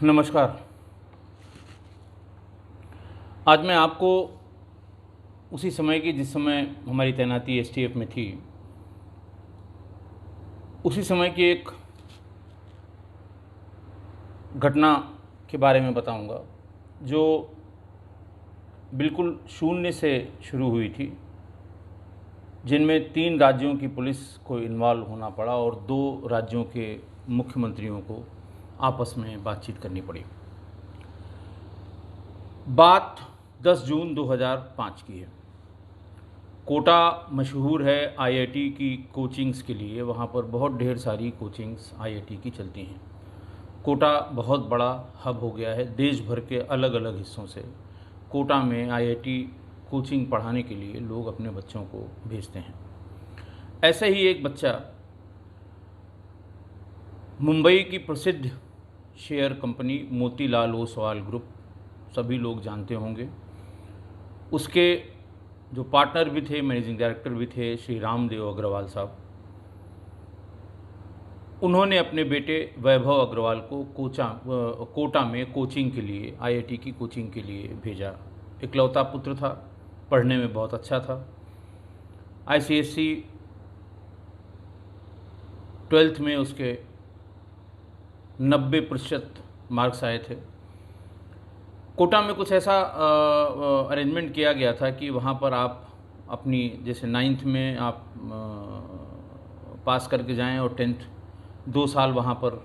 नमस्कार। आज मैं आपको उसी समय की जिस समय हमारी तैनाती एसटीएफ में थी, उसी समय की एक घटना के बारे में बताऊंगा, जो बिल्कुल शून्य से शुरू हुई थी, जिनमें 3 राज्यों की पुलिस को इन्वॉल्व होना पड़ा और 2 राज्यों के मुख्यमंत्रियों को आपस में बातचीत करनी पड़ी। बात 10 जून 2005 की है। कोटा मशहूर है आईआईटी की कोचिंग्स के लिए। वहाँ पर बहुत ढेर सारी कोचिंग्स आईआईटी की चलती हैं। कोटा बहुत बड़ा हब हो गया है। देश भर के अलग अलग हिस्सों से कोटा में आईआईटी कोचिंग पढ़ाने के लिए लोग अपने बच्चों को भेजते हैं। ऐसे ही एक बच्चा मुंबई की प्रसिद्ध share company Motilal Oswal group, सभी लोग जानते होंगे, उसके जो पार्टनर भी थे, मैनेजिंग डायरेक्टर भी थे, श्री रामदेव अग्रवाल साहब, उन्होंने अपने बेटे वैभव अग्रवाल को कोटा में कोचिंग के लिए, आईआईटी की कोचिंग के लिए भेजा। इकलौता पुत्र था, पढ़ने में बहुत अच्छा था। आईसीएसई 12th में उसके 90% मार्क्स आए थे। कोटा में कुछ ऐसा अरेंजमेंट किया गया था कि वहाँ पर आप अपनी, जैसे 9th में आप पास करके जाएं और 10th 2 साल वहाँ पर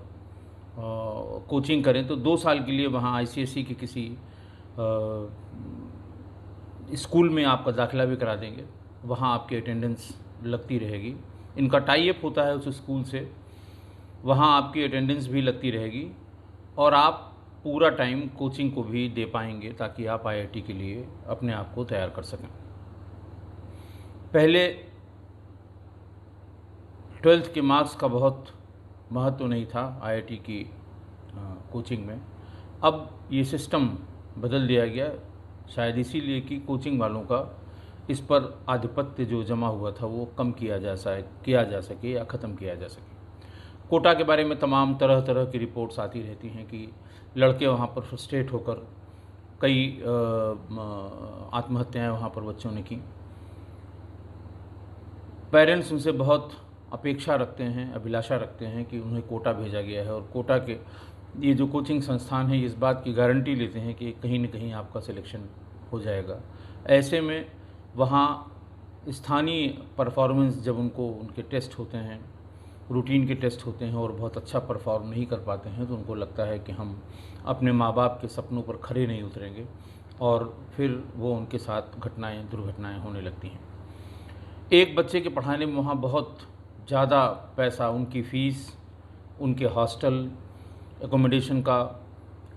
कोचिंग करें, तो 2 साल के लिए वहाँ आईसीएसई के किसी स्कूल में आपका दाखिला भी करा देंगे। वहाँ आपकी अटेंडेंस लगती रहेगी। इनका टाई अप होता है उस स्कूल से, वहाँ आपकी अटेंडेंस भी लगती रहेगी और आप पूरा टाइम कोचिंग को भी दे पाएंगे, ताकि आप आईआईटी के लिए अपने आप को तैयार कर सकें। पहले 12th के मार्क्स का बहुत महत्व नहीं था आईआईटी की कोचिंग में। अब ये सिस्टम बदल दिया गया, शायद इसीलिए कि कोचिंग वालों का इस पर आधिपत्य जो जमा हुआ था वो कम किया जा सके या ख़त्म किया जा सके। कोटा के बारे में तमाम तरह तरह की रिपोर्ट्स आती रहती हैं कि लड़के वहाँ पर फ्रस्ट्रेट होकर कई आत्महत्याएं वहाँ पर बच्चों ने की। पेरेंट्स उनसे बहुत अपेक्षा रखते हैं, अभिलाषा रखते हैं कि उन्हें कोटा भेजा गया है, और कोटा के ये जो कोचिंग संस्थान है इस बात की गारंटी लेते हैं कि कहीं न कहीं आपका सिलेक्शन हो जाएगा। ऐसे में वहाँ स्थानीय परफॉर्मेंस, जब उनके टेस्ट होते हैं, रूटीन के टेस्ट होते हैं और बहुत अच्छा परफॉर्म नहीं कर पाते हैं, तो उनको लगता है कि हम अपने माँ बाप के सपनों पर खरे नहीं उतरेंगे, और फिर वो उनके साथ दुर्घटनाएं होने लगती हैं। एक बच्चे के पढ़ाने में वहाँ बहुत ज़्यादा पैसा, उनकी फ़ीस, उनके हॉस्टल एकोमोडेशन का,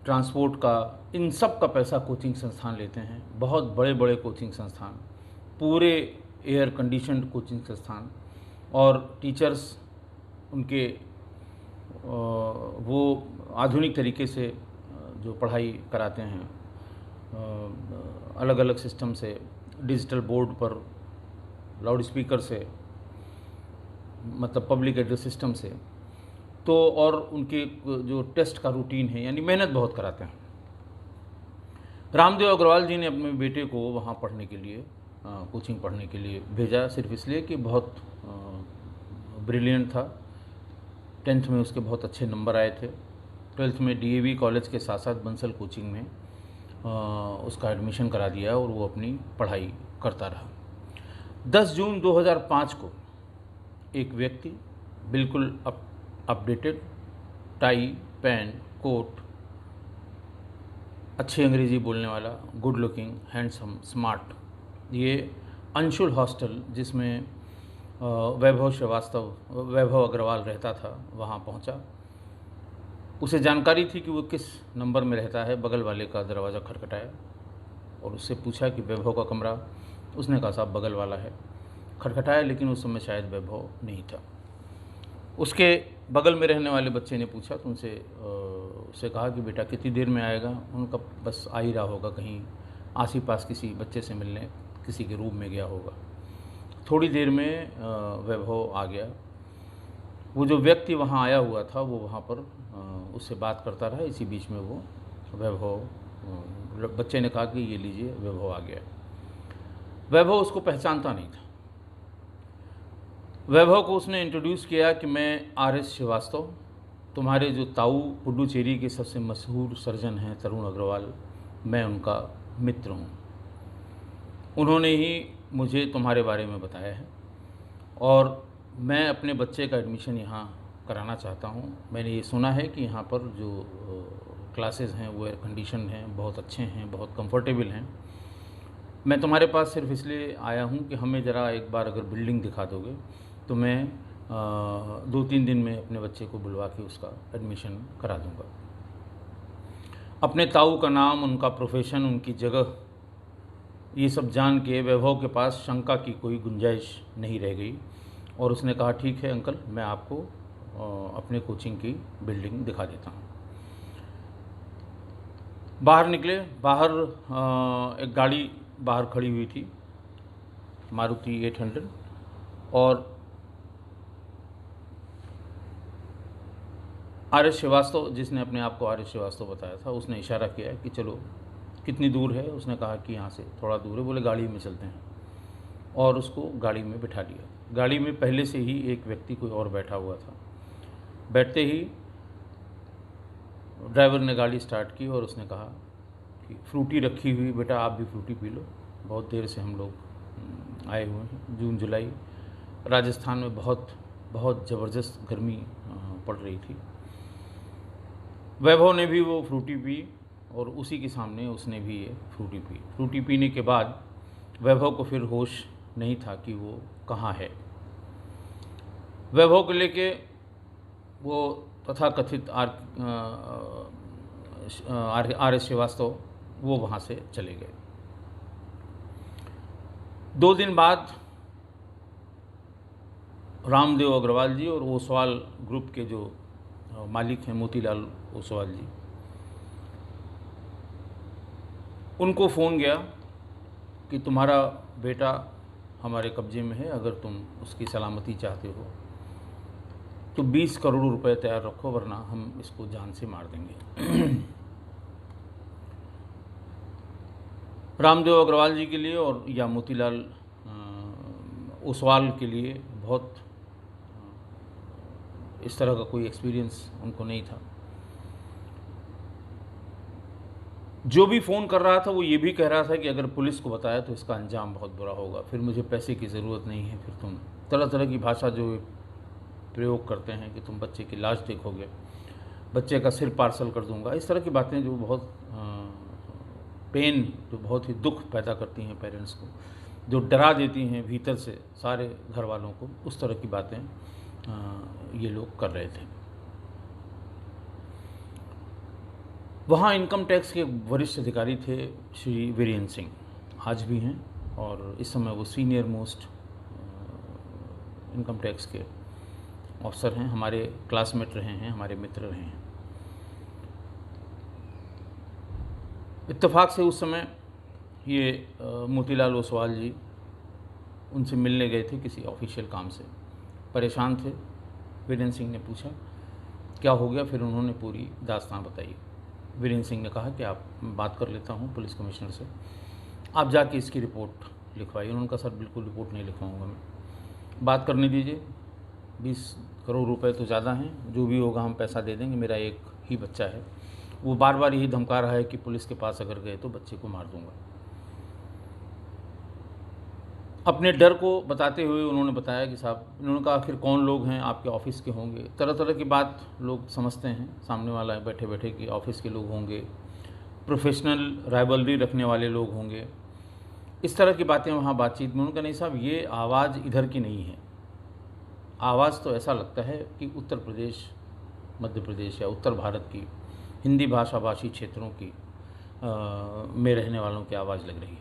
ट्रांसपोर्ट का, इन सब का पैसा कोचिंग संस्थान लेते हैं। बहुत बड़े बड़े कोचिंग संस्थान, पूरे एयर कंडीशन्ड कोचिंग संस्थान, और टीचर्स उनके वो आधुनिक तरीके से जो पढ़ाई कराते हैं, अलग अलग सिस्टम से, डिजिटल बोर्ड पर, लाउड स्पीकर से, मतलब पब्लिक एड्रेस सिस्टम से, तो और उनके जो टेस्ट का रूटीन है, यानी मेहनत बहुत कराते हैं। रामदेव अग्रवाल जी ने अपने बेटे को वहाँ पढ़ने के लिए, कोचिंग पढ़ने के लिए भेजा, सिर्फ इसलिए कि बहुत ब्रिलियंट था। 10th में उसके बहुत अच्छे नंबर आए थे। 12th में डीएवी कॉलेज के साथ साथ बंसल कोचिंग में उसका एडमिशन करा दिया और वो अपनी पढ़ाई करता रहा। 10 जून 2005 को एक व्यक्ति बिल्कुल अपडेटेड, टाई, पेन, कोट, अच्छी अंग्रेज़ी बोलने वाला, गुड लुकिंग, हैंडसम, स्मार्ट, ये अंशुल हॉस्टल, जिसमें वैभव अग्रवाल रहता था, वहाँ पहुँचा। उसे जानकारी थी कि वो किस नंबर में रहता है। बगल वाले का दरवाज़ा खटखटाया और उससे पूछा कि वैभव का कमरा? उसने कहा साहब बगल वाला है। खटखटाया, लेकिन उस समय शायद वैभव नहीं था। उसके बगल में रहने वाले बच्चे ने पूछा तो उससे कहा कि बेटा कितनी देर में आएगा? उनका बस आ ही रहा होगा, कहीं आस ही पास किसी बच्चे से मिलने किसी के रूम में गया होगा। थोड़ी देर में वैभव आ गया वो जो व्यक्ति वहाँ आया हुआ था वो वहाँ पर उससे बात करता रहा। इसी बीच में वो वैभव, बच्चे ने कहा कि ये लीजिए, वैभव आ गया। वैभव उसको पहचानता नहीं था। वैभव को उसने इंट्रोड्यूस किया कि मैं आर.एस. श्रीवास्तव, तुम्हारे जो ताऊ पुडुचेरी के सबसे मशहूर सर्जन हैं तरुण अग्रवाल, मैं उनका मित्र हूँ। उन्होंने ही मुझे तुम्हारे बारे में बताया है और मैं अपने बच्चे का एडमिशन यहाँ कराना चाहता हूँ। मैंने ये सुना है कि यहाँ पर जो क्लासेस हैं वो एयर कंडीशन हैं, बहुत अच्छे हैं, बहुत कंफर्टेबल हैं। मैं तुम्हारे पास सिर्फ इसलिए आया हूँ कि हमें ज़रा एक बार अगर बिल्डिंग दिखा दोगे तो मैं 2-3 दिन में अपने बच्चे को बुलवा के उसका एडमिशन करा दूँगा। अपने ताऊ का नाम, उनका प्रोफेशन, उनकी जगह, ये सब जान के वैभव के पास शंका की कोई गुंजाइश नहीं रह गई और उसने कहा ठीक है अंकल, मैं आपको अपने कोचिंग की बिल्डिंग दिखा देता हूँ। बाहर निकले। बाहर एक गाड़ी बाहर खड़ी हुई थी, मारुति 800, और आर.एस. श्रीवास्तव, जिसने अपने आप को आर.एस. श्रीवास्तव बताया था, उसने इशारा किया कि चलो कितनी दूर है। उसने कहा कि यहाँ से थोड़ा दूर है। बोले गाड़ी में चलते हैं, और उसको गाड़ी में बिठा लिया। गाड़ी में पहले से ही एक व्यक्ति कोई और बैठा हुआ था। बैठते ही ड्राइवर ने गाड़ी स्टार्ट की और उसने कहा कि फ्रूटी रखी हुई, बेटा आप भी फ्रूटी पी लो, बहुत देर से हम लोग आए हुए हैं। जून जुलाई राजस्थान में बहुत बहुत ज़बरदस्त गर्मी पड़ रही थी। वैभव ने भी वो फ्रूटी पी और उसी के सामने उसने भी ये फ्रूटी पी। फ्रूटी पीने के बाद वैभव को फिर होश नहीं था कि वो कहाँ है। वैभव को लेके वो तथाकथित आर.एस. श्रीवास्तव वो वहाँ से चले गए। 2 दिन बाद रामदेव अग्रवाल जी और ओसवाल ग्रुप के जो मालिक हैं मोतीलाल ओसवाल जी, उनको फ़ोन गया कि तुम्हारा बेटा हमारे कब्जे में है, अगर तुम उसकी सलामती चाहते हो तो 20 करोड़ रुपए तैयार रखो, वरना हम इसको जान से मार देंगे। रामदेव अग्रवाल जी के लिए और या मोतीलाल ओसवाल के लिए बहुत इस तरह का कोई एक्सपीरियंस उनको नहीं था। जो भी फ़ोन कर रहा था वो ये भी कह रहा था कि अगर पुलिस को बताया तो इसका अंजाम बहुत बुरा होगा, फिर मुझे पैसे की ज़रूरत नहीं है, फिर तुम तरह तरह की भाषा जो प्रयोग करते हैं कि तुम बच्चे की लाश देखोगे, बच्चे का सिर पार्सल कर दूंगा, इस तरह की बातें जो बहुत पेन, जो बहुत ही दुख पैदा करती हैं पेरेंट्स को, जो डरा देती हैं भीतर से सारे घर वालों को, उस तरह की बातें ये लोग कर रहे थे। वहाँ इनकम टैक्स के वरिष्ठ अधिकारी थे श्री वीरेंद्र सिंह, आज भी हैं, और इस समय वो सीनियर मोस्ट इनकम टैक्स के ऑफिसर हैं, हमारे क्लासमेट रहे हैं, हमारे मित्र रहे हैं। इत्तेफाक से उस समय ये मोतीलाल ओसवाल जी उनसे मिलने गए थे किसी ऑफिशियल काम से, परेशान थे। वीरेंद्र सिंह ने पूछा क्या हो गया, फिर उन्होंने पूरी दास्तान बताई। वीरेंद्र सिंह ने कहा कि आप बात कर लेता हूँ पुलिस कमिश्नर से, आप जाके इसकी रिपोर्ट लिखवाइए। उन्होंने कहा सर बिल्कुल रिपोर्ट नहीं लिखवाऊँगा मैं, बात करने दीजिए, 20 करोड़ रुपए तो ज़्यादा हैं, जो भी होगा हम पैसा दे देंगे, मेरा एक ही बच्चा है। वो बार बार यही धमका रहा है कि पुलिस के पास अगर गए तो बच्चे को मार दूंगा। अपने डर को बताते हुए उन्होंने बताया कि साहब, उन्होंने कहा आखिर कौन लोग हैं, आपके ऑफिस के होंगे, तरह तरह की बात लोग समझते हैं, सामने वाला है बैठे बैठे कि ऑफिस के लोग होंगे, प्रोफेशनल राइवलरी रखने वाले लोग होंगे, इस तरह की बातें वहाँ बातचीत में। उन्होंने कहा नहीं साहब, ये आवाज़ इधर की नहीं है, आवाज़ तो ऐसा लगता है कि उत्तर प्रदेश, मध्य प्रदेश या उत्तर भारत की हिंदी भाषा भाषी क्षेत्रों की में रहने वालों की आवाज़ लग रही है।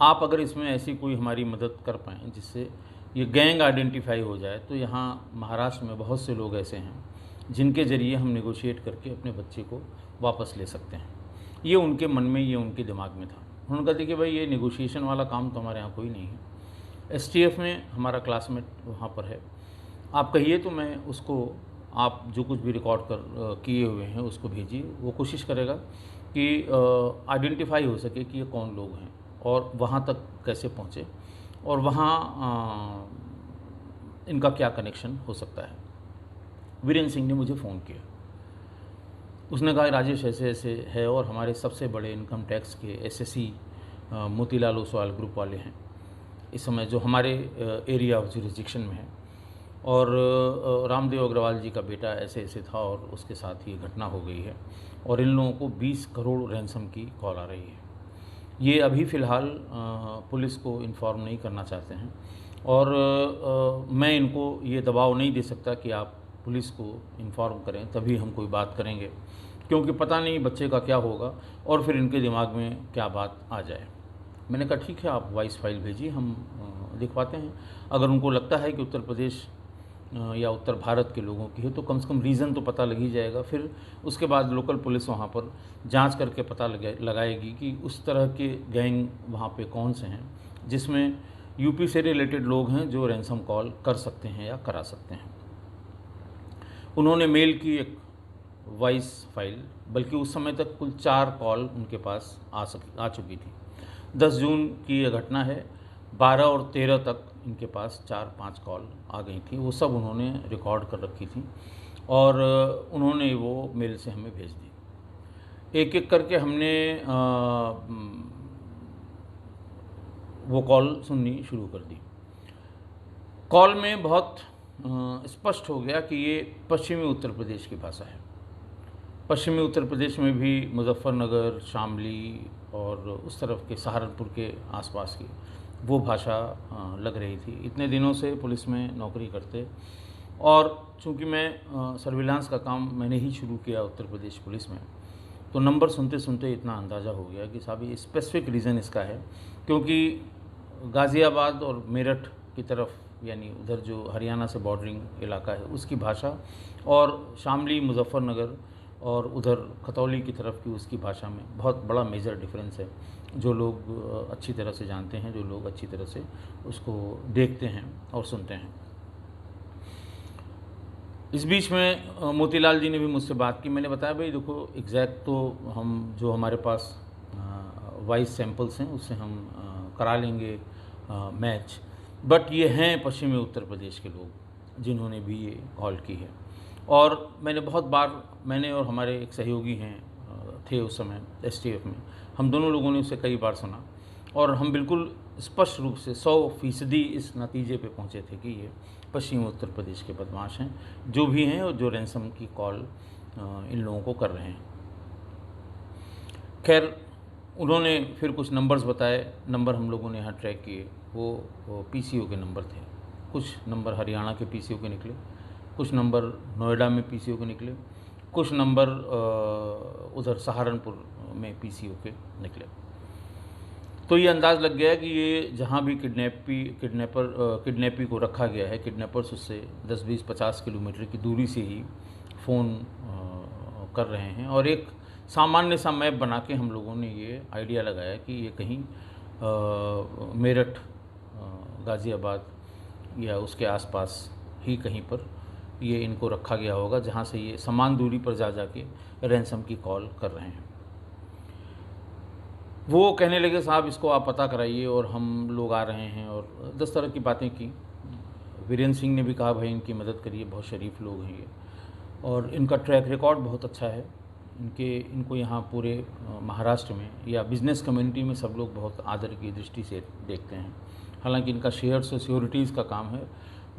आप अगर इसमें ऐसी कोई हमारी मदद कर पाएँ जिससे ये गैंग आइडेंटिफाई हो जाए, तो यहाँ महाराष्ट्र में बहुत से लोग ऐसे हैं जिनके ज़रिए हम नेगोशिएट करके अपने बच्चे को वापस ले सकते हैं। ये उनके मन में, ये उनके दिमाग में था। उन्होंने कहा देखिए भाई, ये नेगोशिएशन वाला काम तो हमारे यहाँ कोई नहीं है। STF में हमारा क्लासमेट वहाँ पर है, आप कहिए तो मैं उसको, आप जो कुछ भी रिकॉर्ड किए हुए हैं उसको भेजिए। वो कोशिश करेगा कि आइडेंटिफाई हो सके कि ये कौन लोग हैं और वहाँ तक कैसे पहुँचे और वहाँ इनका क्या कनेक्शन हो सकता है। वीरेंद्र सिंह ने मुझे फ़ोन किया। उसने कहा राजेश ऐसे ऐसे है और हमारे सबसे बड़े इनकम टैक्स के एसएससी मोतीलाल ओसवाल ग्रुप वाले हैं इस समय, जो हमारे एरिया ऑफ जुरिस्डिक्शन में है, और रामदेव अग्रवाल जी का बेटा ऐसे ऐसे था और उसके साथ ये घटना हो गई है और इन लोगों को 20 करोड़ रैंसम की कॉल आ रही है। ये अभी फ़िलहाल पुलिस को इन्फॉर्म नहीं करना चाहते हैं और मैं इनको ये दबाव नहीं दे सकता कि आप पुलिस को इन्फॉर्म करें तभी हम कोई बात करेंगे, क्योंकि पता नहीं बच्चे का क्या होगा और फिर इनके दिमाग में क्या बात आ जाए। मैंने कहा ठीक है, आप वॉइस फाइल भेजिए, हम दिखवाते हैं। अगर उनको लगता है कि उत्तर प्रदेश या उत्तर भारत के लोगों की है तो कम से कम रीज़न तो पता लग ही जाएगा। फिर उसके बाद लोकल पुलिस वहाँ पर जांच करके पता लगाएगी कि उस तरह के गैंग वहाँ पे कौन से हैं जिसमें यूपी से रिलेटेड लोग हैं जो रैंसम कॉल कर सकते हैं या करा सकते हैं। उन्होंने मेल की एक वॉइस फाइल, बल्कि उस समय तक कुल 4 कॉल उनके पास आ चुकी थी। 10 जून की यह घटना है, 12 और 13 तक इनके पास 4-5 कॉल आ गई थी। वो सब उन्होंने रिकॉर्ड कर रखी थी और उन्होंने वो मेल से हमें भेज दी। एक एक करके हमने वो कॉल सुननी शुरू कर दी। कॉल में बहुत स्पष्ट हो गया कि ये पश्चिमी उत्तर प्रदेश की भाषा है। पश्चिमी उत्तर प्रदेश में भी मुजफ्फरनगर, शामली और उस तरफ के सहारनपुर के आसपास की वो भाषा लग रही थी। इतने दिनों से पुलिस में नौकरी करते और चूँकि मैं सर्विलांस का काम मैंने ही शुरू किया उत्तर प्रदेश पुलिस में, तो नंबर सुनते सुनते इतना अंदाज़ा हो गया कि साहब ये स्पेसिफिक रीज़न इसका है क्योंकि गाज़ियाबाद और मेरठ की तरफ, यानी उधर जो हरियाणा से बॉर्डरिंग इलाका है उसकी भाषा, और शामली, मुजफ्फरनगर और उधर खतौली की तरफ की उसकी भाषा में बहुत बड़ा मेजर डिफरेंस है, जो लोग अच्छी तरह से जानते हैं, जो लोग अच्छी तरह से उसको देखते हैं और सुनते हैं। इस बीच में मोतीलाल जी ने भी मुझसे बात की। मैंने बताया भाई देखो, एग्जैक्ट तो हम जो हमारे पास वॉइस सैंपल्स हैं उससे हम करा लेंगे मैच, बट ये हैं पश्चिमी उत्तर प्रदेश के लोग जिन्होंने भी ये कॉल की है। और मैंने बहुत बार, मैंने और हमारे एक सहयोगी हैं थे उस समय एसटीएफ में, हम दोनों लोगों ने उसे कई बार सुना और हम बिल्कुल स्पष्ट रूप से 100% इस नतीजे पे पहुंचे थे कि ये पश्चिमी उत्तर प्रदेश के बदमाश हैं, जो भी हैं और जो रैंसम की कॉल इन लोगों को कर रहे हैं। खैर, उन्होंने फिर कुछ नंबर्स बताए। नंबर हम लोगों ने यहाँ ट्रैक किए, वो पीसीओ के नंबर थे। कुछ नंबर हरियाणा के पीसीओ के निकले, कुछ नंबर नोएडा में पीसीओ के निकले, कुछ नंबर उधर सहारनपुर में पीसीओ के निकले। तो ये अंदाज़ लग गया कि ये जहाँ भी किडनैपी को रखा गया है, किडनैपर्स उससे 10, 20, 50 किलोमीटर की दूरी से ही फ़ोन कर रहे हैं। और एक सामान्य सा मैप बना के हम लोगों ने ये आइडिया लगाया कि ये कहीं मेरठ, गाज़ियाबाद या उसके आसपास ही कहीं पर ये इनको रखा गया होगा, जहाँ से ये समान दूरी पर जा के रैंसम की कॉल कर रहे हैं। वो कहने लगे साहब इसको आप पता कराइए और हम लोग आ रहे हैं, और 10 तरह की बातें की। वीरेंद्र सिंह ने भी कहा भाई इनकी मदद करिए, बहुत शरीफ लोग हैं ये और इनका ट्रैक रिकॉर्ड बहुत अच्छा है। इनको यहाँ पूरे महाराष्ट्र में या बिज़नेस कम्युनिटी में सब लोग बहुत आदर की दृष्टि से देखते हैं। हालांकि इनका शेयर्स और सिक्योरिटीज़ का काम है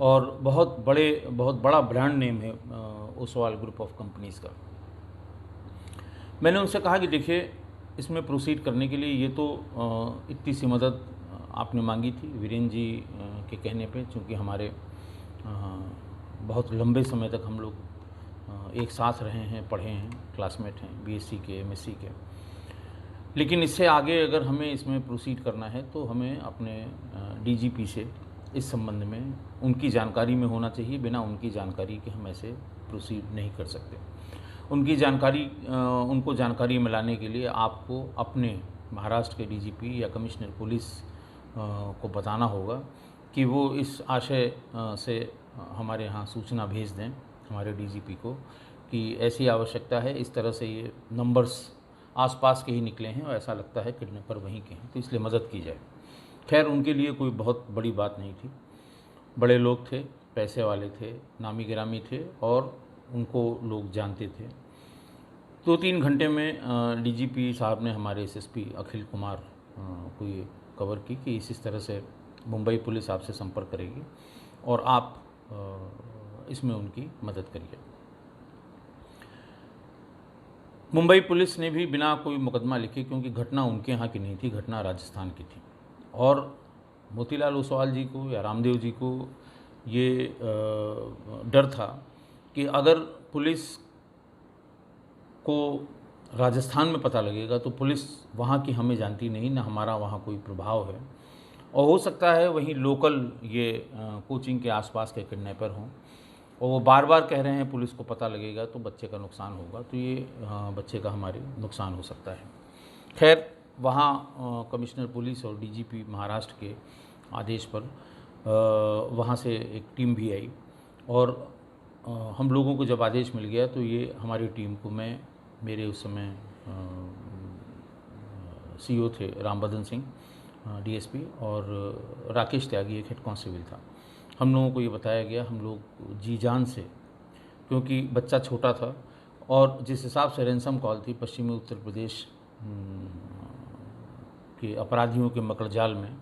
और बहुत बड़ा ब्रांड नेम है ओसवाल ग्रुप ऑफ कंपनीज़ का। मैंने उनसे कहा कि देखिए, इसमें प्रोसीड करने के लिए ये तो इतनी सी मदद आपने मांगी थी वीरेंद्र जी के कहने पे, चूँकि हमारे बहुत लंबे समय तक हम लोग एक साथ रहे हैं, पढ़े हैं, क्लासमेट हैं, बीएससी के, एमएससी के। लेकिन इससे आगे अगर हमें इसमें प्रोसीड करना है तो हमें अपने डीजीपी से इस संबंध में उनकी जानकारी में होना चाहिए। बिना उनकी जानकारी के हम ऐसे प्रोसीड नहीं कर सकते। उनको जानकारी मिलाने के लिए आपको अपने महाराष्ट्र के डीजीपी या कमिश्नर पुलिस को बताना होगा कि वो इस आशय से हमारे यहाँ सूचना भेज दें हमारे डीजीपी को कि ऐसी आवश्यकता है, इस तरह से ये नंबर्स आसपास के ही निकले हैं और ऐसा लगता है किडनैपर वहीं के हैं, तो इसलिए मदद की जाए। खैर उनके लिए कोई बहुत बड़ी बात नहीं थी, बड़े लोग थे, पैसे वाले थे, नामी गिरामी थे और उनको लोग जानते थे। 2-3 घंटे में डीजीपी साहब ने हमारे एसएसपी अखिल कुमार को ये कवर की कि इस तरह से मुंबई पुलिस आपसे संपर्क करेगी और आप इसमें उनकी मदद करिए। मुंबई पुलिस ने भी बिना कोई मुकदमा लिखे, क्योंकि घटना उनके यहाँ की नहीं थी, घटना राजस्थान की थी, और मोतीलाल ओसवाल जी को या रामदेव जी को ये डर था कि अगर पुलिस को राजस्थान में पता लगेगा तो पुलिस वहाँ की हमें जानती नहीं, ना हमारा वहाँ कोई प्रभाव है, और हो सकता है वहीं लोकल ये कोचिंग के आसपास के किडनैपर हों और वो बार बार कह रहे हैं पुलिस को पता लगेगा तो बच्चे का नुकसान होगा, तो ये बच्चे का हमारे नुकसान हो सकता है। खैर वहाँ कमिश्नर पुलिस और डीजीपी महाराष्ट्र के आदेश पर वहाँ से एक टीम भी आई और हम लोगों को जब आदेश मिल गया तो ये हमारी टीम को, मैं मेरे उस समय सीओ थे रामबदन सिंह डीएसपी और राकेश त्यागी एक हेड कांस्टेबल था, हम लोगों को ये बताया गया। हम लोग जी जान से, क्योंकि बच्चा छोटा था और जिस हिसाब से रैंसम कॉल थी पश्चिमी उत्तर प्रदेश के अपराधियों के मकड़जाल में,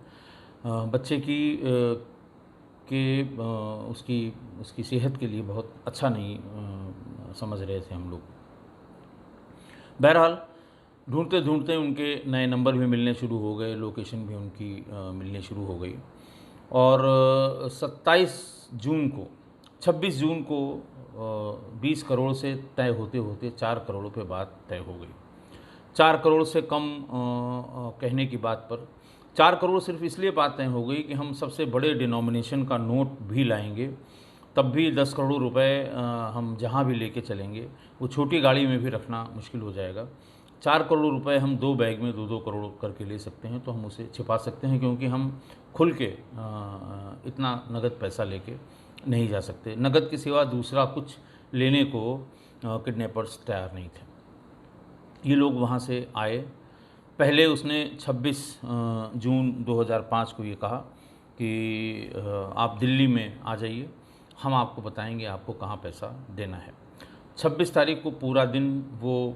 बच्चे की उसकी सेहत के लिए बहुत अच्छा नहीं समझ रहे थे हम लोग। बहरहाल ढूंढते ढूंढते उनके नए नंबर भी मिलने शुरू हो गए, लोकेशन भी उनकी मिलने शुरू हो गई और 26 जून को 20 करोड़ से तय होते होते 4 करोड़ पे बात तय हो गई। 4 करोड़ से कम कहने की बात पर 4 करोड़ सिर्फ इसलिए बात तय हो गई कि हम सबसे बड़े डिनोमिनेशन का नोट भी लाएंगे, तब भी 10 करोड़ रुपए हम जहां भी लेके चलेंगे वो छोटी गाड़ी में भी रखना मुश्किल हो जाएगा। 4 करोड़ रुपए हम 2 बैग में 2-2 करोड़ करके ले सकते हैं, तो हम उसे छिपा सकते हैं, क्योंकि हम खुल के इतना नगद पैसा लेके नहीं जा सकते। नगद के सिवा दूसरा कुछ लेने को किडनैपर्स तैयार नहीं थे। ये लोग वहाँ से आए। पहले उसने 26 जून 2005 को ये कहा कि आप दिल्ली में आ जाइए, हम आपको बताएंगे आपको कहाँ पैसा देना है। 26 तारीख को पूरा दिन वो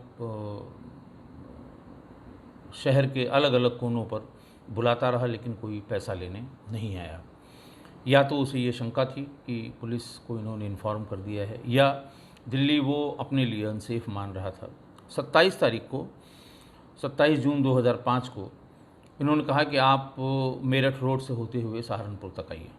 शहर के अलग अलग कोनों पर बुलाता रहा, लेकिन कोई पैसा लेने नहीं आया। या तो उसे ये शंका थी कि पुलिस को इन्होंने इन्फॉर्म कर दिया है, या दिल्ली वो अपने लिए अनसेफ मान रहा था। 27 जून 2005 को इन्होंने कहा कि आप मेरठ रोड से होते हुए सहारनपुर तक आइए।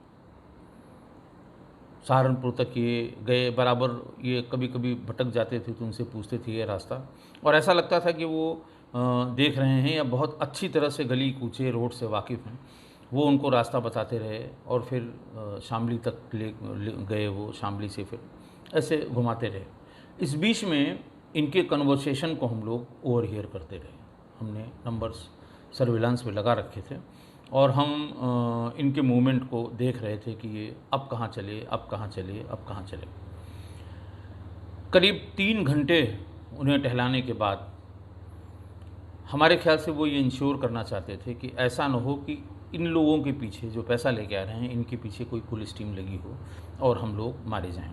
सहारनपुर तक ये गए, बराबर ये कभी कभी भटक जाते थे तो उनसे पूछते थे ये रास्ता, और ऐसा लगता था कि वो देख रहे हैं या बहुत अच्छी तरह से गली कूचे रोड से वाकिफ़ हैं। वो उनको रास्ता बताते रहे और फिर शामली तक ले गए, वो शामली से फिर ऐसे घुमाते रहे। इस बीच में इनके कन्वर्सेशन को हम लोग ओवरहियर करते रहे। हमने नंबर्स सर्विलांस में लगा रखे थे और हम इनके मूवमेंट को देख रहे थे कि ये अब कहाँ चले, अब कहाँ चले, अब कहाँ चले। करीब 3 घंटे उन्हें टहलाने के बाद हमारे ख्याल से वो ये इंश्योर करना चाहते थे कि ऐसा न हो कि इन लोगों के पीछे जो पैसा लेके आ रहे हैं इनके पीछे कोई पुलिस टीम लगी हो और हम लोग मारे जाएं।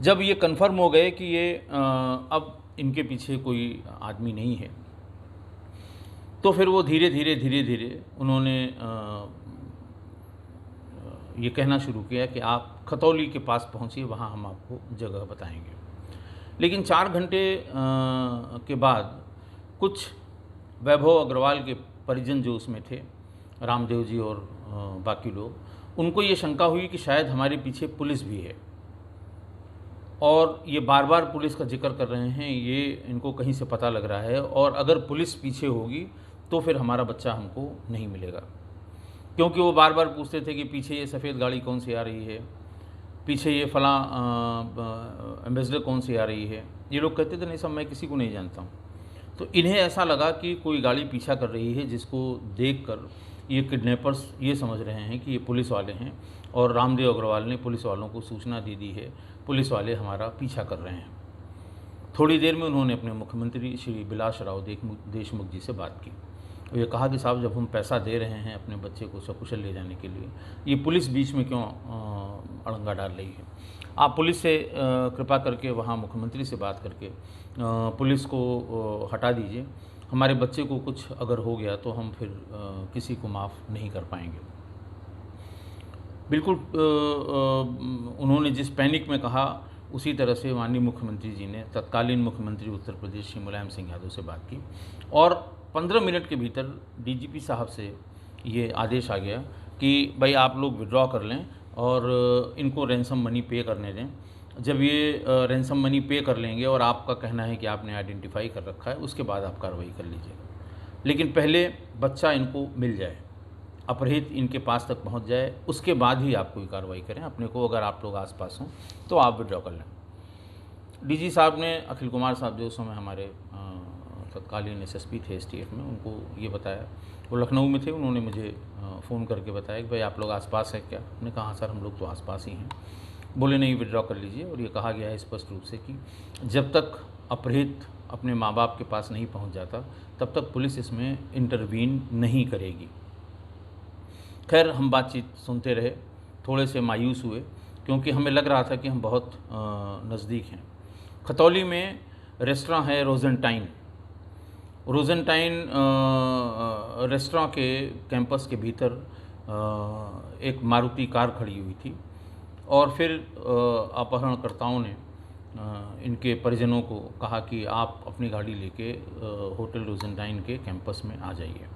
जब ये कन्फर्म हो गए कि ये अब इनके पीछे कोई आदमी नहीं है, तो फिर वो धीरे धीरे उन्होंने ये कहना शुरू किया कि आप खतौली के पास पहुंचिए, वहाँ हम आपको जगह बताएंगे। लेकिन 4 घंटे के बाद कुछ वैभव अग्रवाल के परिजन जो उसमें थे, रामदेव जी और बाकी लोग, उनको ये शंका हुई कि शायद हमारे पीछे पुलिस भी है, और ये बार बार पुलिस का जिक्र कर रहे हैं, ये इनको कहीं से पता लग रहा है, और अगर पुलिस पीछे होगी तो फिर हमारा बच्चा हमको नहीं मिलेगा। क्योंकि वो बार बार पूछते थे कि पीछे ये सफ़ेद गाड़ी कौन सी आ रही है, पीछे ये फलां एम्बेसडर कौन सी आ रही है। ये लोग कहते थे नहीं साहब मैं किसी को नहीं जानता हूँ। तो इन्हें ऐसा लगा कि कोई गाड़ी पीछा कर रही है, जिसको देखकर ये किडनैपर्स ये समझ रहे हैं कि ये पुलिस वाले हैं और रामदेव अग्रवाल ने पुलिस वालों को सूचना दे दी है, पुलिस वाले हमारा पीछा कर रहे हैं। थोड़ी देर में उन्होंने अपने मुख्यमंत्री श्री विलास राव देशमुख जी से बात की और ये कहा कि साहब, जब हम पैसा दे रहे हैं अपने बच्चे को सकुशल ले जाने के लिए, ये पुलिस बीच में क्यों अड़ंगा डाल रही है? आप पुलिस से कृपा करके वहाँ मुख्यमंत्री से बात करके पुलिस को हटा दीजिए। हमारे बच्चे को कुछ अगर हो गया तो हम फिर किसी को माफ़ नहीं कर पाएंगे। बिल्कुल उन्होंने जिस पैनिक में कहा, उसी तरह से माननीय मुख्यमंत्री जी ने तत्कालीन मुख्यमंत्री उत्तर प्रदेश श्री मुलायम सिंह यादव से बात की और 15 मिनट के भीतर डीजीपी साहब से ये आदेश आ गया कि भाई आप लोग विड्रॉ कर लें और इनको रैंसम मनी पे करने दें। जब ये रैंसम मनी पे कर लेंगे और आपका कहना है कि आपने आइडेंटिफाई कर रखा है, उसके बाद आप कार्रवाई कर लीजिएगा, लेकिन पहले बच्चा इनको मिल जाए, अपहृत इनके पास तक पहुंच जाए, उसके बाद ही आप कोई कार्रवाई करें। अपने को अगर आप लोग आसपास हों तो आप विड्रॉ कर लें। डीजी साहब ने, अखिल कुमार साहब जो उस समय हमारे तत्कालीन एसएसपी थे एसटीएफ में, उनको ये बताया। वो लखनऊ में थे, उन्होंने मुझे फ़ोन करके बताया कि भाई आप लोग आसपास है क्या? मैंने कहा हाँ सर, हम लोग तो आसपास ही हैं। बोले नहीं, विड्रॉ कर लीजिए। और ये कहा गया है स्पष्ट रूप से कि जब तक अपहृत अपने माँ बाप के पास नहीं पहुँच जाता तब तक पुलिस इसमें इंटरवीन नहीं करेगी। खैर, हम बातचीत सुनते रहे, थोड़े से मायूस हुए क्योंकि हमें लग रहा था कि हम बहुत नज़दीक हैं। खतौली में रेस्टोरेंट है रोजेंटाइन रेस्टोरेंट के कैंपस के भीतर एक मारुति कार खड़ी हुई थी और फिर अपहरणकर्ताओं ने इनके परिजनों को कहा कि आप अपनी गाड़ी लेके होटल रोजेंटाइन के कैंपस में आ जाइए।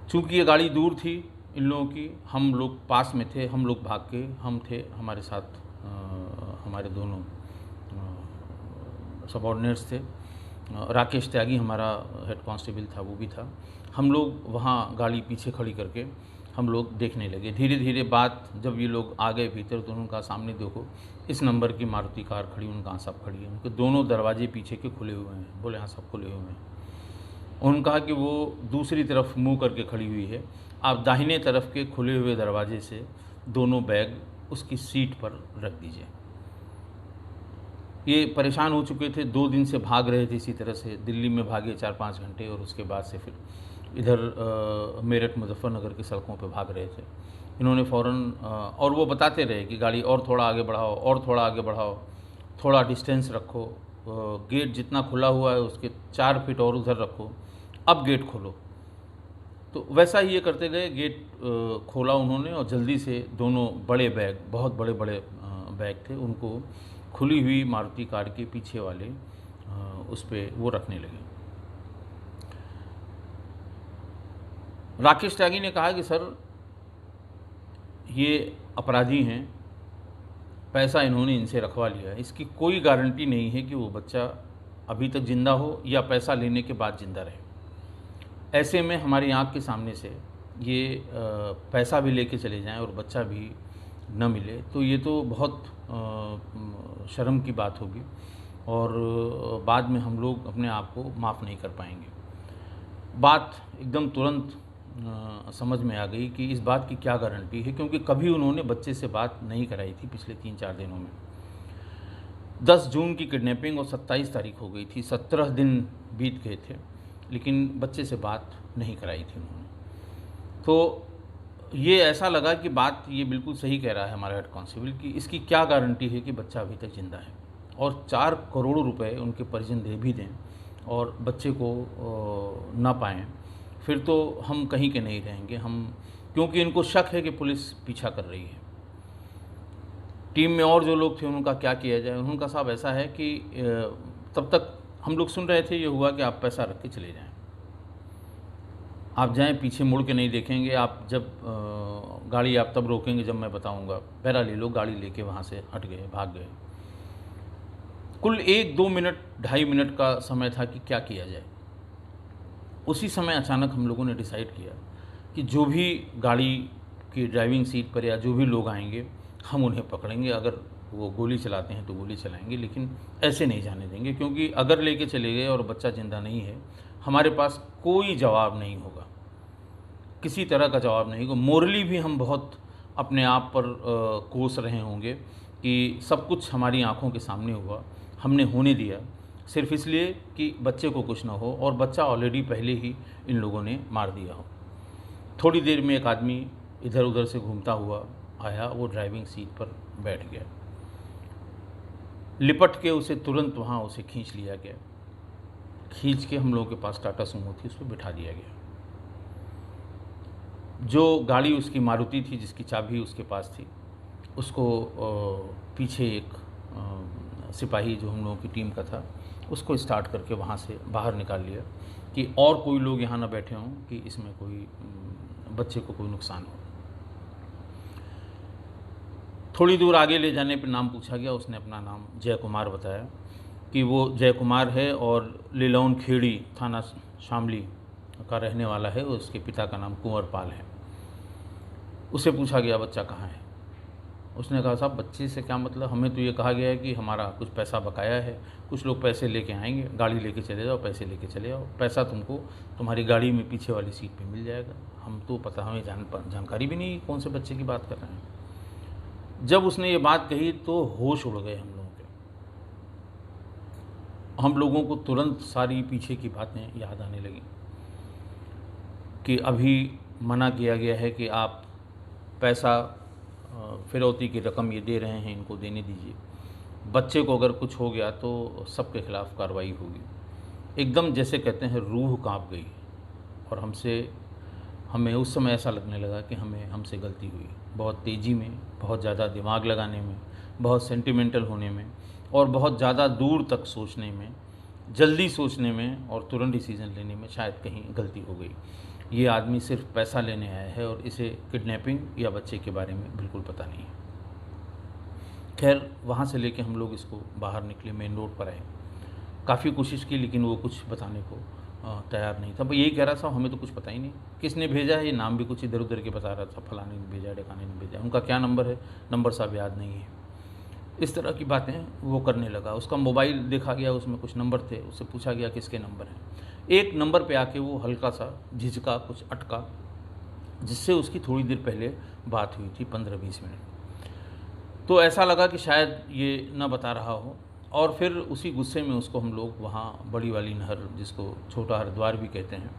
चूँकि ये गाड़ी दूर थी इन लोगों की, हम लोग पास में थे, हम लोग भाग के, हम थे, हमारे साथ हमारे दोनों सबॉर्डिनेट्स थे। राकेश त्यागी हमारा हेड कांस्टेबल था, वो भी था। हम लोग वहाँ गाड़ी पीछे खड़ी करके हम लोग देखने लगे। धीरे धीरे बात, जब ये लोग आ गए भीतर तो उनका सामने देखो इस नंबर की मारुति कार खड़ी, उनका सब खड़ी है, उनके दोनों दरवाजे पीछे के खुले हुए हैं। बोले हाँ, सब खुले हुए हैं। उन्होंने कहा कि वो दूसरी तरफ मुंह करके खड़ी हुई है, आप दाहिने तरफ के खुले हुए दरवाजे से दोनों बैग उसकी सीट पर रख दीजिए। ये परेशान हो चुके थे, 2 दिन से भाग रहे थे इसी तरह से, दिल्ली में भागे 4-5 घंटे और उसके बाद से फिर इधर मेरठ मुजफ्फरनगर की सड़कों पे भाग रहे थे। इन्होंने फ़ौरन और वो बताते रहे कि गाड़ी और थोड़ा आगे बढ़ाओ, और थोड़ा आगे बढ़ाओ, थोड़ा डिस्टेंस रखो, गेट जितना खुला हुआ है उसके 4 फीट और उधर रखो, अब गेट खोलो। तो वैसा ही ये करते गए। गेट खोला उन्होंने और जल्दी से दोनों बड़े बैग, बहुत बड़े बड़े बैग थे, उनको खुली हुई मारुति कार के पीछे वाले उस पर वो रखने लगे। राकेश त्यागी ने कहा कि सर, ये अपराधी हैं, पैसा इन्होंने इनसे रखवा लिया है, इसकी कोई गारंटी नहीं है कि वो बच्चा अभी तक ज़िंदा हो या पैसा लेने के बाद ज़िंदा रहे। ऐसे में हमारी आँख के सामने से ये पैसा भी लेके चले जाएं और बच्चा भी न मिले तो ये तो बहुत शर्म की बात होगी और बाद में हम लोग अपने आप को माफ़ नहीं कर पाएंगे। बात एकदम तुरंत समझ में आ गई कि इस बात की क्या गारंटी है, क्योंकि कभी उन्होंने बच्चे से बात नहीं कराई थी पिछले 3-4 दिनों में। 10 जून की किडनैपिंग और 27 तारीख हो गई थी, 17 दिन बीत गए थे, लेकिन बच्चे से बात नहीं कराई थी उन्होंने। तो ये ऐसा लगा कि बात ये बिल्कुल सही कह रहा है हमारा हेड कांस्टेबल कि इसकी क्या गारंटी है कि बच्चा अभी तक ज़िंदा है, और 4 करोड़ रुपए उनके परिजन दे भी दें और बच्चे को ना पाएँ, फिर तो हम कहीं के नहीं रहेंगे। हम, क्योंकि इनको शक है कि पुलिस पीछा कर रही है। टीम में और जो लोग थे उनका क्या किया जाए। उनका साहब ऐसा है कि तब तक हम लोग सुन रहे थे, ये हुआ कि आप पैसा रख के चले जाएं, आप जाएं, पीछे मुड़ के नहीं देखेंगे, आप जब गाड़ी आप तब रोकेंगे जब मैं बताऊंगा। बहरहाल ले लो, गाड़ी लेके वहाँ से हट गए, भाग गए। कुल 1-2 मिनट 2.5 मिनट का समय था कि क्या किया जाए। उसी समय अचानक हम लोगों ने डिसाइड किया कि जो भी गाड़ी की ड्राइविंग सीट पर या जो भी लोग आएंगे हम उन्हें पकड़ेंगे, अगर वो गोली चलाते हैं तो गोली चलाएंगे, लेकिन ऐसे नहीं जाने देंगे, क्योंकि अगर लेके चले गए और बच्चा ज़िंदा नहीं है, हमारे पास कोई जवाब नहीं होगा। किसी तरह का जवाब नहीं। मोरली भी हम बहुत अपने आप पर कोस रहे होंगे कि सब कुछ हमारी आंखों के सामने हुआ, हमने होने दिया सिर्फ इसलिए कि बच्चे को कुछ ना हो, और बच्चा ऑलरेडी पहले ही इन लोगों ने मार दिया हो। थोड़ी देर में एक आदमी इधर उधर से घूमता हुआ आया, वो ड्राइविंग सीट पर बैठ गया। लिपट के उसे तुरंत वहाँ उसे खींच लिया गया। खींच के हम लोगों के पास टाटा सुमो थी, उस पर बिठा दिया गया। जो गाड़ी उसकी मारुति थी, जिसकी चाबी उसके पास थी, उसको पीछे एक सिपाही जो हम लोगों की टीम का था, उसको स्टार्ट करके वहाँ से बाहर निकाल लिया कि और कोई लोग यहाँ ना बैठे हों कि इसमें कोई बच्चे को कोई नुकसान हो। थोड़ी दूर आगे ले जाने पर नाम पूछा गया। उसने अपना नाम जय कुमार बताया कि वो जय कुमार है और लिलौन खेड़ी थाना शामली का रहने वाला है। उसके पिता का नाम कुंवर पाल है। उसे पूछा गया बच्चा कहाँ है। उसने कहा साहब बच्चे से क्या मतलब, हमें तो ये कहा गया है कि हमारा कुछ पैसा बकाया है, कुछ लोग पैसे लेके आएंगे, गाड़ी लेके चले जाओ, पैसे लेके चले जाओ, पैसा तुमको तुम्हारी गाड़ी में पीछे वाली सीट पे मिल जाएगा। हम तो पता हमें जानकारी भी नहीं कौन से बच्चे की बात कर रहे हैं। जब उसने ये बात कही तो होश उड़ गए हम लोगों के। हम लोगों को तुरंत सारी पीछे की बातें याद आने लगी कि अभी मना किया गया है कि आप पैसा फिरौती की रकम ये दे रहे हैं, इनको देने दीजिए। बच्चे को अगर कुछ हो गया तो सबके खिलाफ़ कार्रवाई होगी। एकदम जैसे कहते हैं रूह कांप गई, और हमें उस समय ऐसा लगने लगा कि हमसे गलती हुई। बहुत तेज़ी में, बहुत ज़्यादा दिमाग लगाने में, बहुत सेंटिमेंटल होने में, और बहुत ज़्यादा दूर तक सोचने में, जल्दी सोचने में और तुरंत डिसीज़न लेने में शायद कहीं गलती हो गई। ये आदमी सिर्फ पैसा लेने आया है और इसे किडनैपिंग या बच्चे के बारे में बिल्कुल पता नहीं है। खैर वहाँ से लेके हम लोग इसको बाहर निकले, मेन रोड पर आए। काफ़ी कोशिश की लेकिन वो कुछ बताने को तैयार नहीं था। वो यही कह रहा था हमें तो कुछ पता ही नहीं, किसने भेजा है, ये नाम भी कुछ इधर उधर के बता रहा था, फलाने ने भेजा, ढिकाने ने भेजा, उनका क्या नंबर है, नंबर साहब याद नहीं है। इस तरह की बातें वो करने लगा। उसका मोबाइल देखा गया, उसमें कुछ नंबर थे, उससे पूछा गया किसके नंबर हैं। एक नंबर पे आके वो हल्का सा झिझका, कुछ अटका, जिससे उसकी थोड़ी देर पहले बात हुई थी, 15-20 मिनट। तो ऐसा लगा कि शायद ये ना बता रहा हो, और फिर उसी गुस्से में उसको हम लोग वहाँ बड़ी वाली नहर, जिसको छोटा हरिद्वार भी कहते हैं,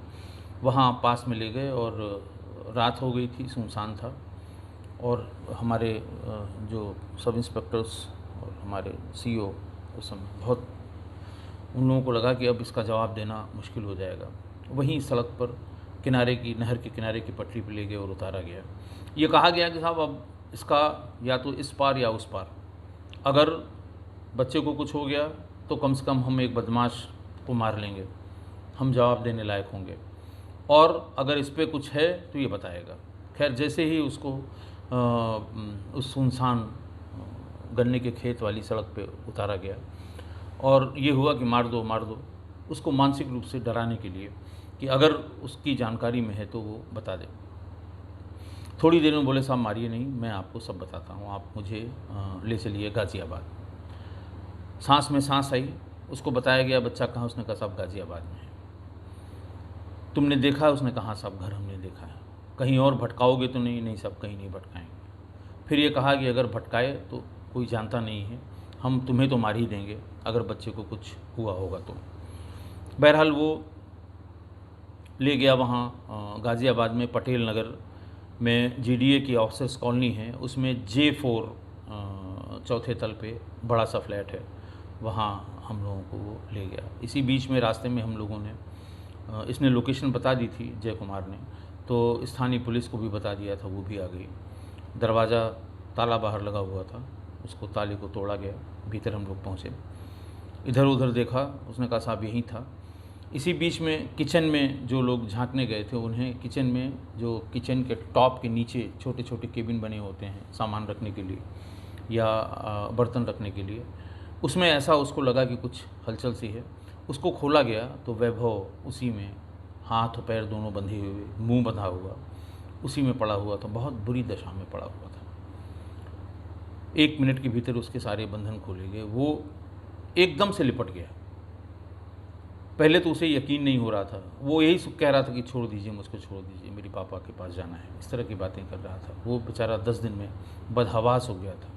वहाँ पास में ले गए। और रात हो गई थी, सुनसान था, और हमारे जो सब इंस्पेक्टर्स और हमारे सीओ उस समय बहुत, उन लोगों को लगा कि अब इसका जवाब देना मुश्किल हो जाएगा। वहीं सड़क पर किनारे की, नहर के किनारे की पटरी पर ले गए और उतारा गया। ये कहा गया कि साहब अब इसका या तो इस पार या उस पार, अगर बच्चे को कुछ हो गया तो कम से कम हम एक बदमाश को मार लेंगे, हम जवाब देने लायक होंगे, और अगर इस पर कुछ है तो ये बताएगा। खैर जैसे ही उसको उस सुनसान गन्ने के खेत वाली सड़क पे उतारा गया, और ये हुआ कि मार दो, उसको मानसिक रूप से डराने के लिए कि अगर उसकी जानकारी में है तो वो बता दे। थोड़ी देर में बोले साहब मारिए नहीं, मैं आपको सब बताता हूँ, आप मुझे ले चलिए गाज़ियाबाद। सांस में सांस आई, उसको बताया गया बच्चा कहाँ, उसने कहा साहब गाज़ियाबाद में है। तुमने देखा है? उसने कहा साहब घर हमने देखा है। कहीं और भटकाओगे तो नहीं? नहीं साहब कहीं नहीं भटकाएंगे। फिर ये कहा कि अगर भटकाए तो कोई जानता नहीं है, हम तुम्हें तो मार ही देंगे अगर बच्चे को कुछ हुआ होगा तो। बहरहाल वो ले गया वहाँ गाज़ियाबाद में पटेल नगर में जीडीए की ऑफिसर्स कॉलोनी है, उसमें J4 चौथे तल पे बड़ा सा फ्लैट है, वहाँ हम लोगों को वो ले गया। इसी बीच में रास्ते में हम लोगों ने, इसने लोकेशन बता दी थी जय कुमार ने, तो स्थानीय पुलिस को भी बता दिया था, वो भी आ गई। दरवाज़ा ताला बाहर लगा हुआ था, उसको ताले को तोड़ा गया, भीतर हम लोग पहुँचे। इधर उधर देखा, उसने कहा साहब यहीं था। इसी बीच में किचन में जो लोग झांकने गए थे, उन्हें किचन में, जो किचन के टॉप के नीचे छोटे छोटे केबिन बने होते हैं सामान रखने के लिए या बर्तन रखने के लिए, उसमें ऐसा उसको लगा कि कुछ हलचल सी है। उसको खोला गया तो वैभव उसी में, हाथ और पैर दोनों बंधे हुए, मुंह बंधा हुआ, उसी में पड़ा हुआ था, बहुत बुरी दशा में पड़ा हुआ था। 1 मिनट के भीतर उसके सारे बंधन खोले गए, वो एकदम से लिपट गया। पहले तो उसे यकीन नहीं हो रहा था, वो यही कह रहा था कि छोड़ दीजिए, मुझको छोड़ दीजिए, मेरे पापा के पास जाना है, इस तरह की बातें कर रहा था। वो बेचारा 10 दिन में बदहवास हो गया था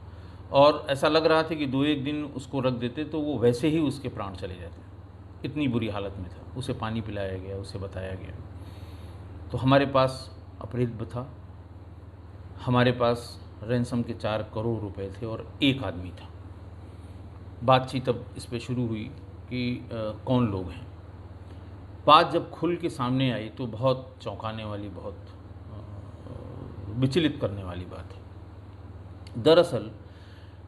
और ऐसा लग रहा था कि 2-1 दिन उसको रख देते तो वो वैसे ही उसके प्राण चले जाते, इतनी बुरी हालत में था। उसे पानी पिलाया गया, उसे बताया गया। तो हमारे पास अपहृत था, हमारे पास रैंसम के 4 करोड़ रुपए थे और एक आदमी था। बातचीत अब इस पे शुरू हुई कि कौन लोग हैं। बात जब खुल के सामने आई तो बहुत चौंकाने वाली, बहुत विचलित करने वाली बात है। दरअसल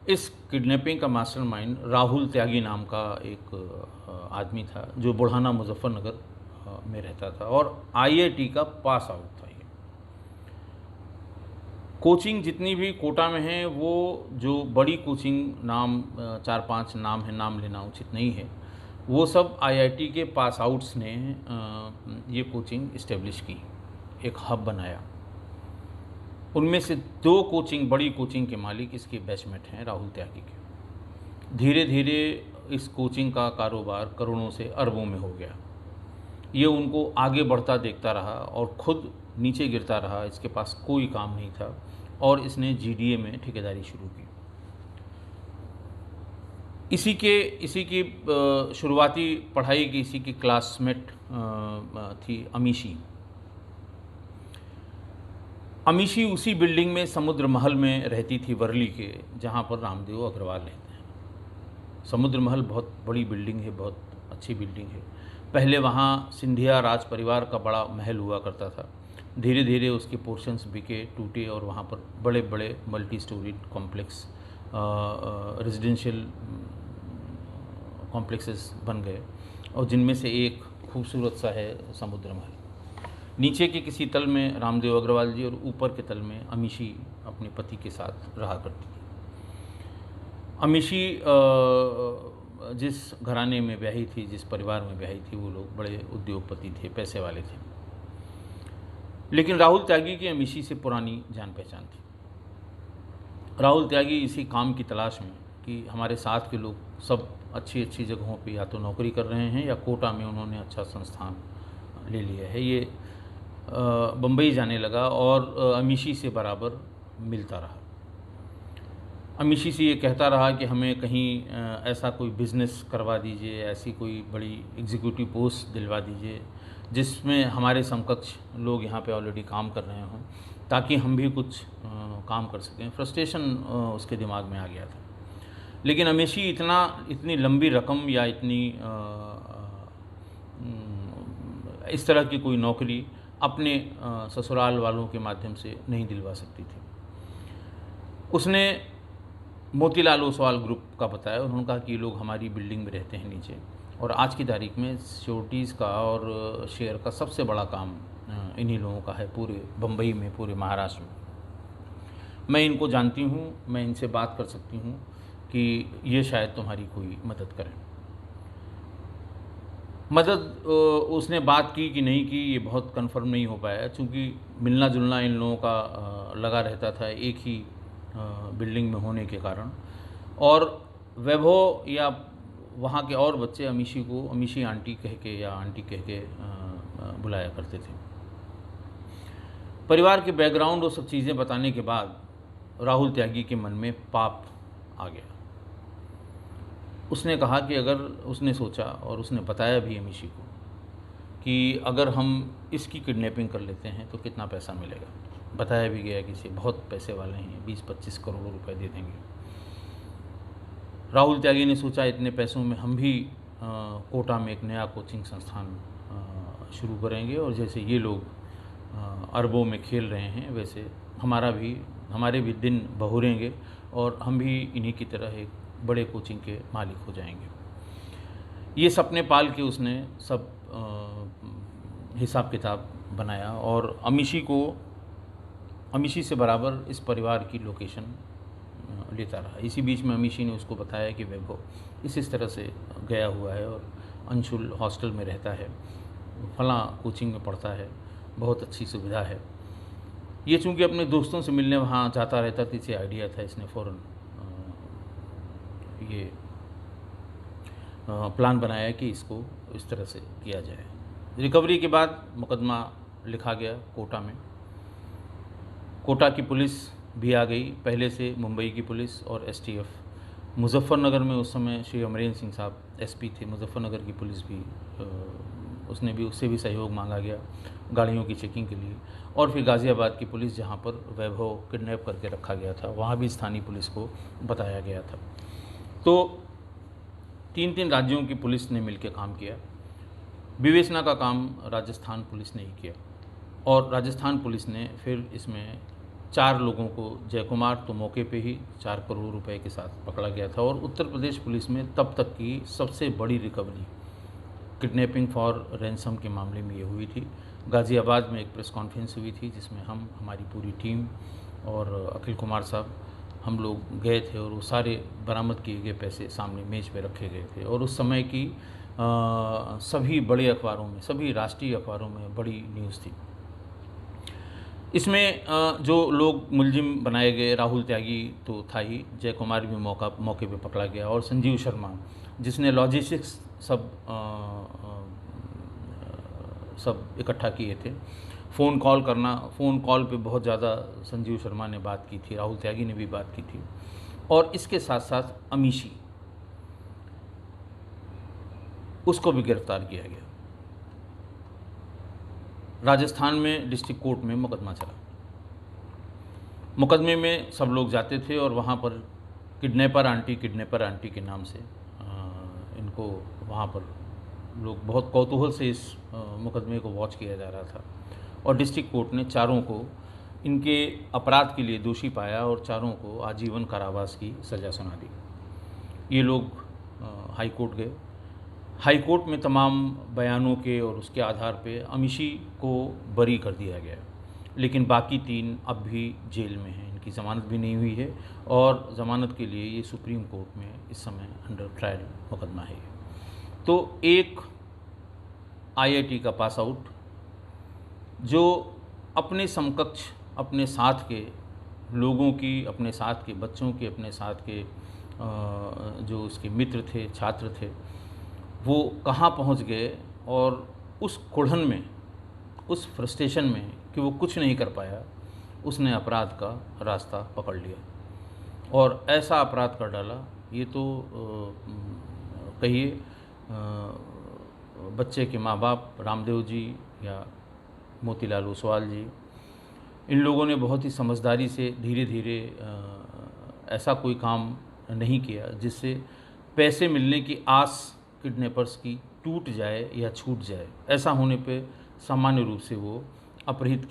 इस किडनैपिंग का मास्टरमाइंड राहुल त्यागी नाम का एक आदमी था, जो बुढ़ाना मुजफ्फरनगर में रहता था और IIT का पास आउट था। ये कोचिंग जितनी भी कोटा में है, वो जो बड़ी कोचिंग नाम 4-5 नाम है, नाम लेना उचित नहीं है, वो सब IIT के पास आउट्स ने ये कोचिंग इस्टेब्लिश की, एक हब बनाया। उनमें से 2 कोचिंग, बड़ी कोचिंग के मालिक इसके बैचमेट हैं राहुल त्यागी के। धीरे धीरे इस कोचिंग का कारोबार करोड़ों से अरबों में हो गया। ये उनको आगे बढ़ता देखता रहा और खुद नीचे गिरता रहा। इसके पास कोई काम नहीं था और इसने GDA में ठेकेदारी शुरू की। इसी की शुरुआती पढ़ाई की इसी की क्लासमेट थी अमीशी। अमीशी उसी बिल्डिंग में समुद्र महल में रहती थी वर्ली के, जहाँ पर रामदेव अग्रवाल रहते हैं। समुद्र महल बहुत बड़ी बिल्डिंग है, बहुत अच्छी बिल्डिंग है। पहले वहाँ सिंधिया राज परिवार का बड़ा महल हुआ करता था। धीरे धीरे उसके पोर्शंस बिके, टूटे और वहाँ पर बड़े बड़े multi storeyed complex, residential complexes बन गए और जिनमें से एक खूबसूरत सा है समुद्र महल। नीचे के किसी तल में रामदेव अग्रवाल जी और ऊपर के तल में अमीशी अपने पति के साथ रहा करती थी। अमीशी जिस घराने में ब्याही थी, जिस परिवार में ब्याही थी, वो लोग बड़े उद्योगपति थे, पैसे वाले थे। लेकिन राहुल त्यागी की अमीशी से पुरानी जान पहचान थी। राहुल त्यागी इसी काम की तलाश में कि हमारे साथ के लोग सब अच्छी अच्छी जगहों पे या तो नौकरी कर रहे हैं या कोटा में उन्होंने अच्छा संस्थान ले लिया है, ये बम्बई जाने लगा और अमीशी से बराबर मिलता रहा। अमीशी से ये कहता रहा कि हमें कहीं ऐसा कोई बिज़नेस करवा दीजिए, ऐसी कोई बड़ी एग्जीक्यूटिव पोस्ट दिलवा दीजिए जिसमें हमारे समकक्ष लोग यहाँ पे ऑलरेडी काम कर रहे हों, ताकि हम भी कुछ काम कर सकें। फ्रस्ट्रेशन उसके दिमाग में आ गया था। लेकिन अमीशी इतनी लंबी रकम या इतनी इस तरह की कोई नौकरी अपने ससुराल वालों के माध्यम से नहीं दिलवा सकती थी। उसने मोतीलाल ओसवाल ग्रुप का बताया। उन्होंने कहा कि ये लोग हमारी बिल्डिंग में रहते हैं नीचे और आज की तारीख में सिक्योरिटीज़ का और शेयर का सबसे बड़ा काम इन्हीं लोगों का है पूरे बम्बई में, पूरे महाराष्ट्र में। मैं इनको जानती हूँ, मैं इनसे बात कर सकती हूँ कि ये शायद तुम्हारी कोई मदद करें। मदद उसने बात की कि नहीं की, ये बहुत कंफर्म नहीं हो पाया, क्योंकि मिलना जुलना इन लोगों का लगा रहता था एक ही बिल्डिंग में होने के कारण। और वैभव या वहाँ के और बच्चे अमीशी को अमीशी आंटी कह के या आंटी कह के बुलाया करते थे। परिवार के बैकग्राउंड और सब चीज़ें बताने के बाद राहुल त्यागी के मन में पाप आ गया। उसने कहा कि अगर उसने सोचा और उसने बताया भी अमीशी को कि अगर हम इसकी किडनैपिंग कर लेते हैं तो कितना पैसा मिलेगा। बताया भी गया कि इसे बहुत पैसे वाले हैं, 20-25 करोड़ रुपए दे देंगे। राहुल त्यागी ने सोचा इतने पैसों में हम भी कोटा में एक नया कोचिंग संस्थान शुरू करेंगे और जैसे ये लोग अरबों में खेल रहे हैं वैसे हमारे भी दिन बहुरेंगे और हम भी इन्हीं की तरह एक बड़े कोचिंग के मालिक हो जाएंगे। ये सपने पाल के उसने सब हिसाब किताब बनाया और अमीशी से बराबर इस परिवार की लोकेशन लेता रहा। इसी बीच में अमीशी ने उसको बताया कि वैभव इस तरह से गया हुआ है और अंशुल हॉस्टल में रहता है, फलां कोचिंग में पढ़ता है, बहुत अच्छी सुविधा है। ये चूँकि अपने दोस्तों से मिलने वहाँ जाता रहता था, इसे आइडिया था, इसने फ़ौरन ये प्लान बनाया कि इसको इस तरह से किया जाए। रिकवरी के बाद मुकदमा लिखा गया कोटा में। कोटा की पुलिस भी आ गई, पहले से मुंबई की पुलिस और एसटीएफ। मुजफ्फरनगर में उस समय श्री अमरेंद्र सिंह साहब एसपी थे, मुजफ्फरनगर की पुलिस भी उससे भी सहयोग मांगा गया गाड़ियों की चेकिंग के लिए। और फिर गाज़ियाबाद की पुलिस, जहाँ पर वैभव किडनैप करके रखा गया था, वहाँ भी स्थानीय पुलिस को बताया गया था। तो 3 राज्यों की पुलिस ने मिलकर काम किया। विवेचना का काम राजस्थान पुलिस ने ही किया, और राजस्थान पुलिस ने फिर इसमें 4 लोगों को, जयकुमार तो मौके पे ही 4 करोड़ रुपए के साथ पकड़ा गया था। और उत्तर प्रदेश पुलिस में तब तक की सबसे बड़ी रिकवरी किडनैपिंग फॉर रैंसम के मामले में ये हुई थी। गाज़ियाबाद में एक प्रेस कॉन्फ्रेंस हुई थी, जिसमें हमारी पूरी टीम और अखिल कुमार साहब, हम लोग गए थे, और वो सारे बरामद किए गए पैसे सामने मेज़ पे रखे गए थे। और उस समय की सभी बड़े अखबारों में, सभी राष्ट्रीय अखबारों में बड़ी न्यूज़ थी। इसमें जो लोग मुलजिम बनाए गए, राहुल त्यागी तो था ही, जयकुमार भी मौके पे पकड़ा गया, और संजीव शर्मा जिसने लॉजिस्टिक्स सब इकट्ठा किए थे। फ़ोन कॉल पे बहुत ज़्यादा संजीव शर्मा ने बात की थी, राहुल त्यागी ने भी बात की थी। और इसके साथ साथ अमीशी, उसको भी गिरफ्तार किया गया। राजस्थान में डिस्ट्रिक्ट कोर्ट में मुकदमा चला। मुकदमे में सब लोग जाते थे, और वहाँ पर किडनैपर आंटी के नाम से इनको वहाँ पर लोग बहुत कौतूहल से इस मुकदमे को वॉच किया जा रहा था। और डिस्ट्रिक्ट कोर्ट ने चारों को इनके अपराध के लिए दोषी पाया, और चारों को आजीवन कारावास की सज़ा सुना दी। ये लोग हाई कोर्ट गए। हाई कोर्ट में तमाम बयानों के और उसके आधार पे अमीशी को बरी कर दिया गया, लेकिन बाकी 3 अब भी जेल में हैं। इनकी ज़मानत भी नहीं हुई है, और ज़मानत के लिए ये सुप्रीम कोर्ट में इस समय अंडर ट्रायल मुकदमा है। तो एक आईआईटी का पास आउट, जो अपने समकक्ष, अपने साथ के लोगों की, अपने साथ के बच्चों के, अपने साथ के जो उसके मित्र थे, छात्र थे, वो कहाँ पहुँच गए, और उस कुढ़न में, उस फ्रस्ट्रेशन में कि वो कुछ नहीं कर पाया, उसने अपराध का रास्ता पकड़ लिया और ऐसा अपराध कर डाला। ये तो कहिए बच्चे के माँ बाप रामदेव जी या मोतीलाल ओसवाल जी, इन लोगों ने बहुत ही समझदारी से धीरे धीरे ऐसा कोई काम नहीं किया जिससे पैसे मिलने की आस किडनैपर्स की टूट जाए या छूट जाए। ऐसा होने पे सामान्य रूप से वो अपहृत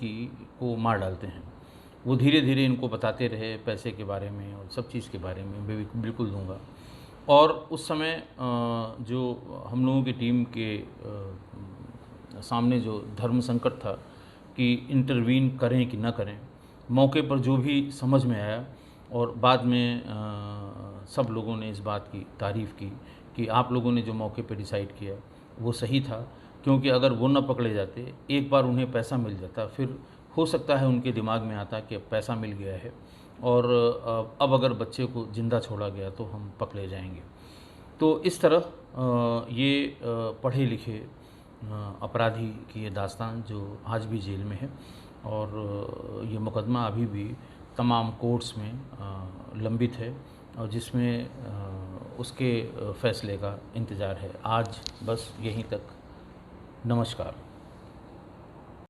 को मार डालते हैं। वो धीरे धीरे इनको बताते रहे पैसे के बारे में और सब चीज़ के बारे में, मैं बिल्कुल दूंगा। और उस समय जो हम लोगों की टीम के सामने जो धर्म संकट था कि इंटरवीन करें कि ना करें, मौके पर जो भी समझ में आया, और बाद में सब लोगों ने इस बात की तारीफ़ की कि आप लोगों ने जो मौके पर डिसाइड किया वो सही था, क्योंकि अगर वो न पकड़े जाते, एक बार उन्हें पैसा मिल जाता, फिर हो सकता है उनके दिमाग में आता कि अब पैसा मिल गया है और अब अगर बच्चे को ज़िंदा छोड़ा गया तो हम पकड़े जाएंगे। तो इस तरह ये पढ़े लिखे अपराधी की ये दास्तान जो आज भी जेल में है, और ये मुकदमा अभी भी तमाम कोर्ट्स में लंबित है, और जिसमें उसके फ़ैसले का इंतज़ार है। आज बस यहीं तक। नमस्कार।